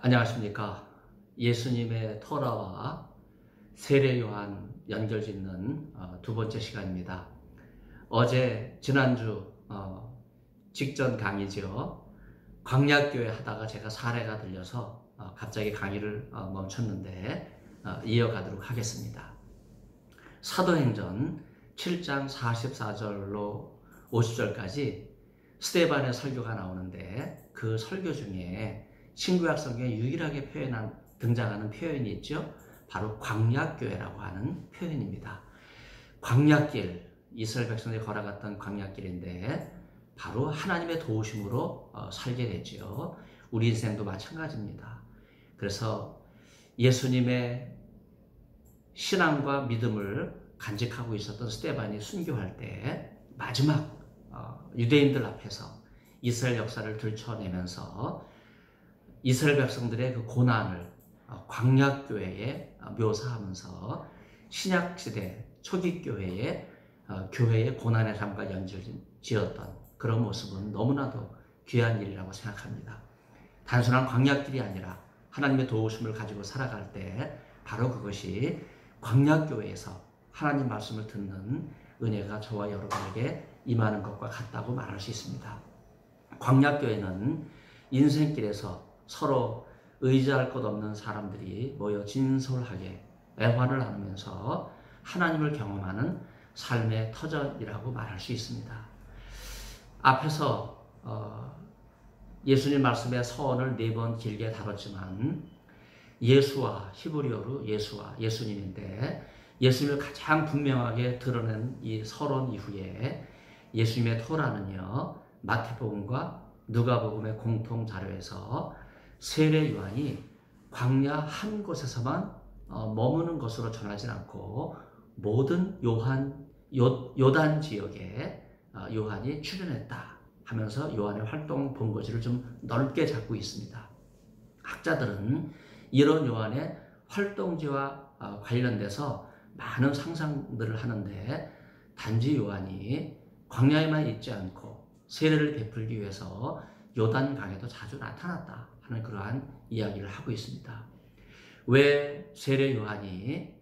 안녕하십니까. 예수님의 토라와 세례 요한 연결짓는 두 번째 시간입니다. 지난주 직전 강의죠. 광약교회 하다가 제가 사례가 들려서 갑자기 강의를 멈췄는데 이어가도록 하겠습니다. 사도행전 7장 44절로 50절까지 스데반의 설교가 나오는데 그 설교 중에 신구약 성경에 유일하게 등장하는 표현이 있죠. 바로 광약교회라고 하는 표현입니다. 광약길, 이스라엘 백성들이 걸어갔던 광약길인데 바로 하나님의 도우심으로 살게 되죠. 우리 인생도 마찬가지입니다. 그래서 예수님의 신앙과 믿음을 간직하고 있었던 스데반이 순교할 때 마지막 유대인들 앞에서 이스라엘 역사를 들춰내면서 이스라엘 백성들의 그 고난을 광약교회에 묘사하면서 신약시대 초기 교회의 고난의 삶과 연결지었던 그런 모습은 너무나도 귀한 일이라고 생각합니다. 단순한 광약길이 아니라 하나님의 도우심을 가지고 살아갈 때 바로 그것이 광약교회에서 하나님 말씀을 듣는 은혜가 저와 여러분에게 임하는 것과 같다고 말할 수 있습니다. 광약교회는 인생길에서 서로 의지할 것 없는 사람들이 모여 진솔하게 애환을 나누면서 하나님을 경험하는 삶의 터전이라고 말할 수 있습니다. 앞에서 예수님 말씀의 서원을 4번 길게 다뤘지만 예수와 히브리어로 예수와 예수님인데 예수님을 가장 분명하게 드러낸 이 서론 이후에 예수님의 토라는요, 마태복음과 누가복음의 공통 자료에서 세례 요한이 광야 한 곳에서만 머무는 것으로 전하지 않고 모든 요단 지역에 요한이 출현했다 하면서 요한의 활동 본거지를 좀 넓게 잡고 있습니다. 학자들은 이런 요한의 활동지와 관련돼서 많은 상상들을 하는데 단지 요한이 광야에만 있지 않고 세례를 베풀기 위해서 요단강에도 자주 나타났다 하는 그러한 이야기를 하고 있습니다. 왜 세례 요한이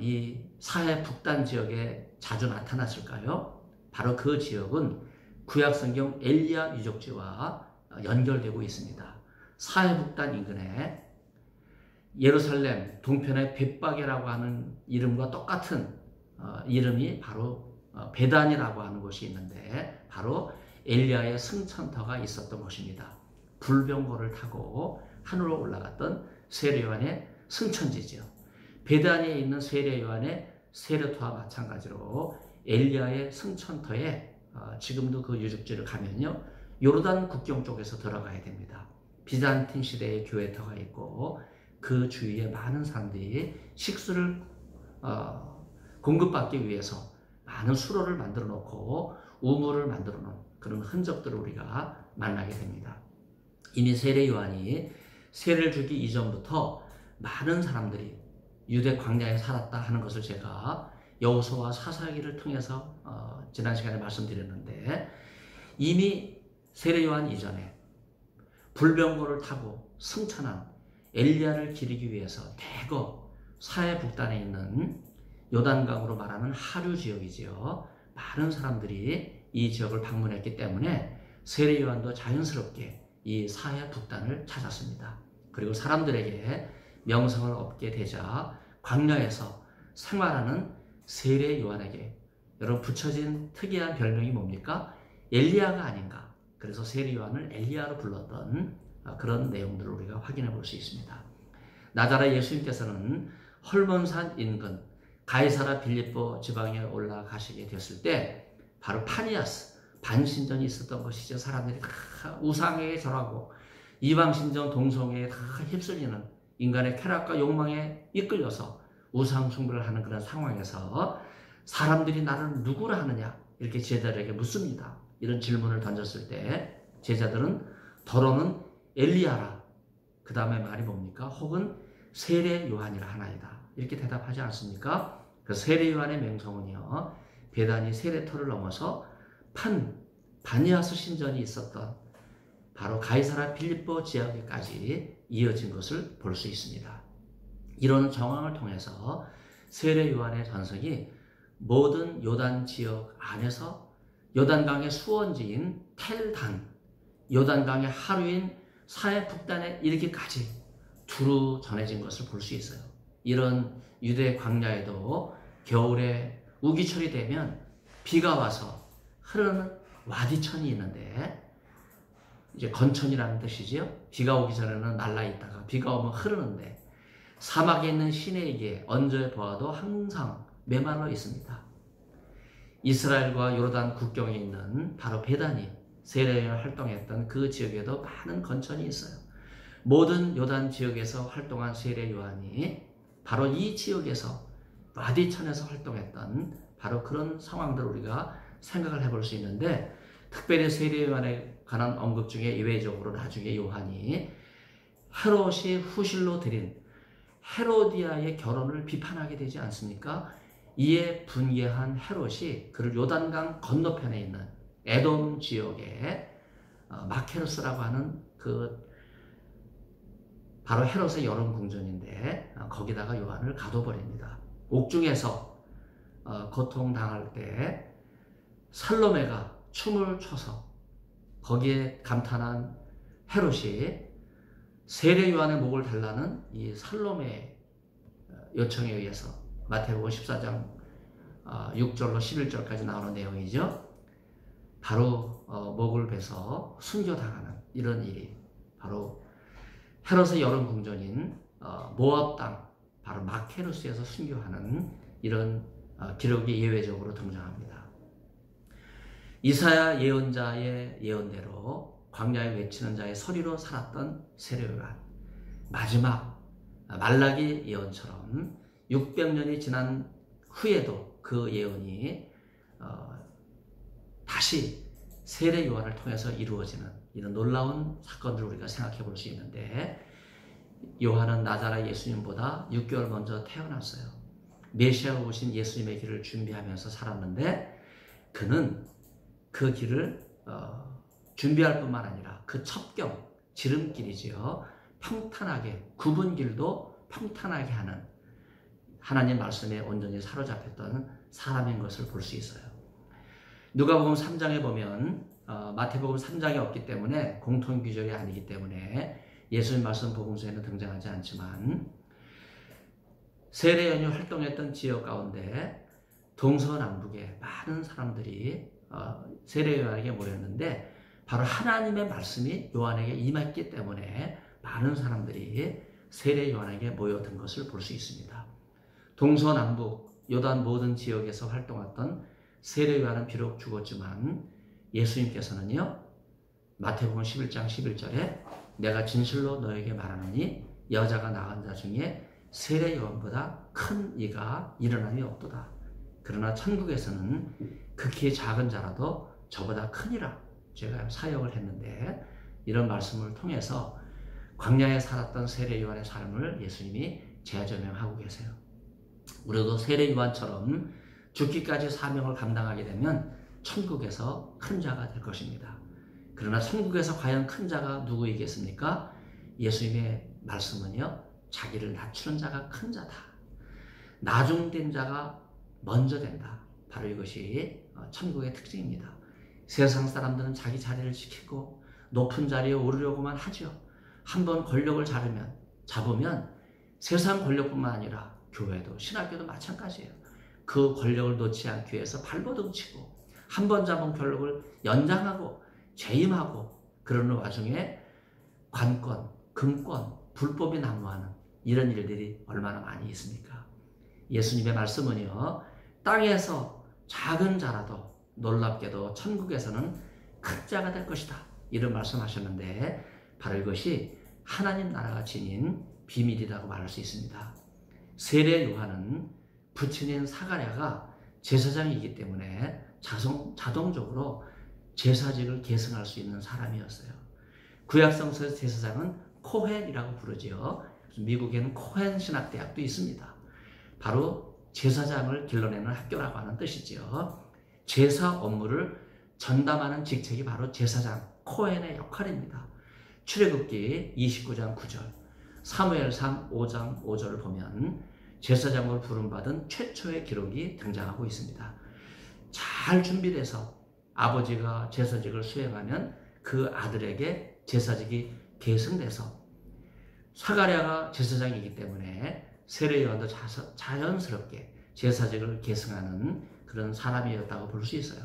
이 사해 북단 지역에 자주 나타났을까요? 바로 그 지역은 구약성경 엘리야 유적지와 연결되고 있습니다. 사해 북단 인근에 예루살렘 동편의 벳바게라고 하는 이름과 똑같은 이름이 바로 베단이라고 하는 곳이 있는데 바로 엘리야의 승천터가 있었던 곳입니다. 불병거를 타고 하늘로 올라갔던 세례 요한의 승천지죠. 베단에 있는 세례 요한의 세례터와 마찬가지로 엘리야의 승천터에 지금도 그 유적지를 가면요, 요르단 국경 쪽에서 들어가야 됩니다. 비잔틴 시대의 교회터가 있고 그 주위에 많은 사람들이 식수를 공급받기 위해서 많은 수로를 만들어 놓고 우물을 만들어 놓은 그런 흔적들을 우리가 만나게 됩니다. 이미 세례 요한이 세례를 주기 이전부터 많은 사람들이 유대 광야에 살았다 하는 것을 제가 여호수아와 사사기를 통해서 지난 시간에 말씀드렸는데 이미 세례 요한 이전에 불병거를 타고 승천한 엘리야를 기리기 위해서 대거 사해 북단에 있는 요단강으로 말하는 하류 지역이지요. 많은 사람들이 이 지역을 방문했기 때문에 세례 요한도 자연스럽게 이 사해 북단을 찾았습니다. 그리고 사람들에게 명성을 얻게 되자 광야에서 생활하는 세례 요한에게 여러분 붙여진 특이한 별명이 뭡니까? 엘리야가 아닌가. 그래서 세례 요한을 엘리야로 불렀던 그런 내용들을 우리가 확인해 볼 수 있습니다. 나자라 예수님께서는 헐몬산 인근 가이사라 빌립보 지방에 올라가시게 됐을 때 바로 파니아스 반신전이 있었던 것이죠. 사람들이 다 우상에게 절하고 이방신전 동성애에 다 휩쓸리는 인간의 쾌락과 욕망에 이끌려서 우상 숭배를 하는 그런 상황에서 사람들이 나를 누구라 하느냐 이렇게 제자들에게 묻습니다. 이런 질문을 던졌을 때 제자들은 더러는 엘리야라, 그 다음에 말이 뭡니까? 혹은 세례 요한이라 하나이다 이렇게 대답하지 않습니까? 그 세례 요한의 명성은요, 베단이 세례터를 넘어서 바니아스 신전이 있었던 바로 가이사랴 빌립보 지역에까지 이어진 것을 볼 수 있습니다. 이런 정황을 통해서 세례 요한의 전성이 모든 요단 지역 안에서 요단강의 수원지인 텔단, 요단강의 하류인 사해 북단에 이르기까지 두루 전해진 것을 볼 수 있어요. 이런 유대 광야에도 겨울에 우기철이 되면 비가 와서 흐르는 와디천이 있는데, 이제 건천이라는 뜻이지요. 비가 오기 전에는 말라 있다가 비가 오면 흐르는데, 사막에 있는 시내에게 언제 보아도 항상 메말라 있습니다. 이스라엘과 요르단 국경에 있는 바로 베단이 세례요한이 활동했던 그 지역에도 많은 건천이 있어요. 모든 요단 지역에서 활동한 세례 요한이 바로 이 지역에서 와디천에서 활동했던 바로 그런 상황들을 우리가 생각을 해볼 수 있는데, 특별히 세례 요한에 관한 언급 중에 예외적으로 나중에 요한이 헤롯이 후실로 드린 헤로디아의 결혼을 비판하게 되지 않습니까? 이에 분개한 헤롯이 그를 요단강 건너편에 있는 에돔 지역에 마케르스라고 하는 그 바로 헤롯의 여름 궁전인데 거기다가 요한을 가둬버립니다. 옥중에서 고통당할 때 살로메가 춤을 춰서 거기에 감탄한 헤롯이 세례 요한의 목을 달라는 이 살로메의 요청에 의해서 마태복음 14장 6절로 11절까지 나오는 내용이죠. 바로 목을 베서 순교당하는 이런 일이 바로 헤롯의 여름 궁전인 모압 땅 바로 마케르스에서 순교하는 이런 기록이 예외적으로 등장합니다. 이사야 예언자의 예언대로 광야에 외치는 자의 서리로 살았던 세례 요한, 마지막 말라기 예언처럼 600년이 지난 후에도 그 예언이 다시 세례 요한을 통해서 이루어지는 이런 놀라운 사건들을 우리가 생각해 볼 수 있는데, 요한은 나자렛 예수님보다 6개월 먼저 태어났어요. 메시아가 오신 예수님의 길을 준비하면서 살았는데, 그는 그 길을 준비할 뿐만 아니라 그 첩경, 지름길이지요. 평탄하게, 굽은 길도 평탄하게 하는 하나님 말씀에 온전히 사로잡혔던 사람인 것을 볼 수 있어요. 누가복음 3장에 보면 마태복음 3장이 없기 때문에 공통규절이 아니기 때문에 예수님 말씀 복음서에는 등장하지 않지만, 세례 요한이 활동했던 지역 가운데 동서남북에 많은 사람들이 세례 요한에게 모였는데, 바로 하나님의 말씀이 요한에게 임했기 때문에 많은 사람들이 세례 요한에게 모여든 것을 볼 수 있습니다. 동서남북 요단 모든 지역에서 활동했던 세례 요한은 비록 죽었지만 예수님께서는요, 마태복음 11장 11절에 내가 진실로 너에게 말하노니 여자가 낳은 자 중에 세례 요한보다 큰 이가 일어남이 없도다. 그러나 천국에서는 극히 작은 자라도 저보다 크니라. 제가 사역을 했는데, 이런 말씀을 통해서 광야에 살았던 세례 요한의 삶을 예수님이 재조명하고 계세요. 우리도 세례 요한처럼 죽기까지 사명을 감당하게 되면 천국에서 큰 자가 될 것입니다. 그러나 천국에서 과연 큰 자가 누구이겠습니까? 예수님의 말씀은요, 자기를 낮추는 자가 큰 자다. 나중된 자가 먼저 된다. 바로 이것이 천국의 특징입니다. 세상 사람들은 자기 자리를 지키고 높은 자리에 오르려고만 하죠. 한번 권력을 잡으면 세상 권력뿐만 아니라 교회도 신학교도 마찬가지예요. 그 권력을 놓지 않기 위해서 발버둥 치고 한 번 잡은 권력을 연장하고 재임하고 그러는 와중에 관권, 금권, 불법이 난무하는 이런 일들이 얼마나 많이 있습니까? 예수님의 말씀은요, 땅에서 작은 자라도 놀랍게도 천국에서는 큰 자가 될 것이다. 이런 말씀하셨는데, 바로 이것이 하나님 나라가 지닌 비밀이라고 말할 수 있습니다. 세례 요한은 부친인 사가랴가 제사장이기 때문에 자동적으로 제사직을 계승할 수 있는 사람이었어요. 구약성서에서 제사장은 코헨이라고 부르지요. 미국에는 코헨 신학대학도 있습니다. 바로 제사장을 길러내는 학교라고 하는 뜻이지요. 제사 업무를 전담하는 직책이 바로 제사장, 코헨의 역할입니다. 출애굽기 29장 9절, 사무엘상 5장 5절을 보면 제사장으로 부름받은 최초의 기록이 등장하고 있습니다. 잘 준비돼서 아버지가 제사직을 수행하면 그 아들에게 제사직이 계승돼서, 사가랴가 제사장이기 때문에 세례요한도 자연스럽게 제사직을 계승하는 그런 사람이었다고 볼 수 있어요.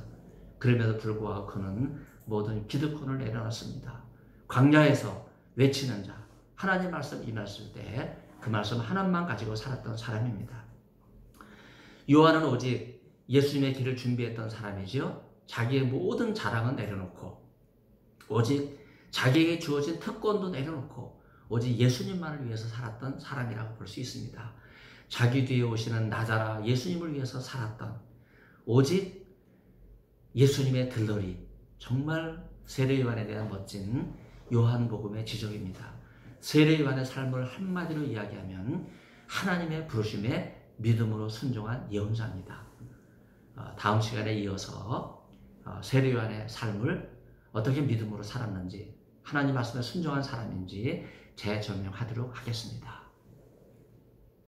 그럼에도 불구하고 그는 모든 기득권을 내려놨습니다. 광야에서 외치는 자, 하나님 말씀 임했을 때 그 말씀 하나만 가지고 살았던 사람입니다. 요한은 오직 예수님의 길을 준비했던 사람이지요. 자기의 모든 자랑은 내려놓고, 오직 자기에게 주어진 특권도 내려놓고, 오직 예수님만을 위해서 살았던 사람이라고 볼 수 있습니다. 자기 뒤에 오시는 나자라 예수님을 위해서 살았던, 오직 예수님의 들러리, 정말 세례 요한에 대한 멋진 요한복음의 지적입니다. 세례 요한의 삶을 한마디로 이야기하면 하나님의 부르심에 믿음으로 순종한 예언자입니다. 다음 시간에 이어서 세례 요한의 삶을 어떻게 믿음으로 살았는지, 하나님 말씀에 순종한 사람인지 재조명하도록 하겠습니다.